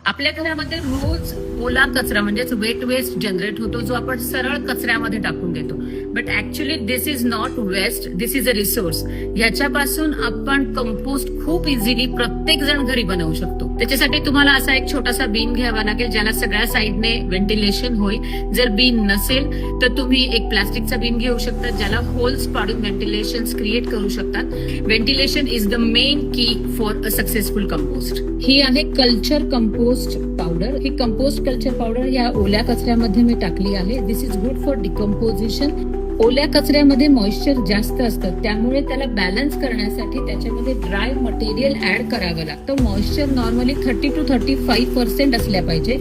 आपल्या घरामध्ये रोज ओला कचरा म्हणजेच वेट वेस्ट जनरेट होतो, जो आपण सरळ कचऱ्यामध्ये टाकून देतो. But actually this is not waste, this is a resource. ह्याच्यापासून आपण कंपोस्ट खूप इझिली प्रत्येक जण घरी बनवू शकतो. त्याच्यासाठी तुम्हाला असा एक छोटासा बीन घ्यावा लागेल, ज्याला सगळ्या साईडने व्हेंटिलेशन होईल. जर बीन नसेल तर तुम्ही एक प्लास्टिकचा बीन घेऊ शकता, ज्याला होल्स पाडून व्हेंटिलेशन क्रिएट करू शकतात. व्हेंटिलेशन इज द मेन की फॉर अ सक्सेसफुल कंपोस्ट. ही आहे कल्चर कंपोस्ट पावडर. ही कंपोस्ट कल्चर पावडर या ओल्या कचऱ्यामध्ये मी टाकली आहे. दिस इज गुड फॉर डिकम्पोजिशन. ओल्या कचऱ्यामध्ये मॉइश्चर जास्त असतं, त्यामुळे त्याला बॅलन्स करण्यासाठी त्याच्यामध्ये ड्राय मटेरियल ऍड करावं लागतं. मॉइश्चर नॉर्मली 30 to 35% असल्या पाहिजे.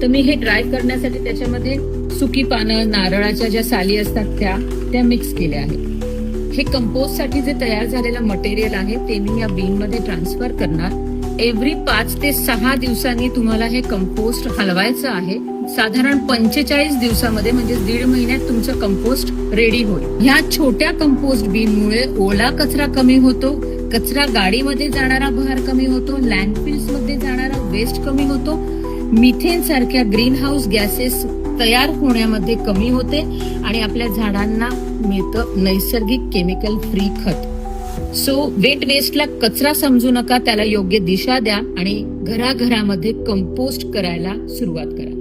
तर मी हे ड्राय करण्यासाठी त्याच्यामध्ये सुकी पानं, नारळाच्या ज्या साली असतात त्या मिक्स केल्या आहेत. हे कंपोस्ट साठी जे तयार झालेलं मटेरियल आहे ते मी या बीन मध्ये ट्रान्सफर करणार. एव्हरी 5 ते 6 दिवसांनी तुम्हाला हे कंपोस्ट हलवायचं आहे. साधारण 45 दिवसामध्ये म्हणजे 1.5 महिन्यात तुमचं कंपोस्ट रेडी होईल. ह्या छोट्या कंपोस्ट बीनमुळे ओला कचरा कमी होतो, कचरा गाडीमध्ये जाणारा भार कमी होतो, लँडफिल्स मध्ये जाणारा वेस्ट कमी होतो, मिथेन सारख्या ग्रीन हाऊस गॅसेस तयार होण्यामध्ये कमी होते आणि आपल्या झाडांना मिळतं नैसर्गिक केमिकल फ्री खत. सो वेट वेस्टला कचरा समजू नका, त्याला योग्य दिशा द्या आणि घराघरामध्ये कंपोस्ट करायला सुरुवात करा.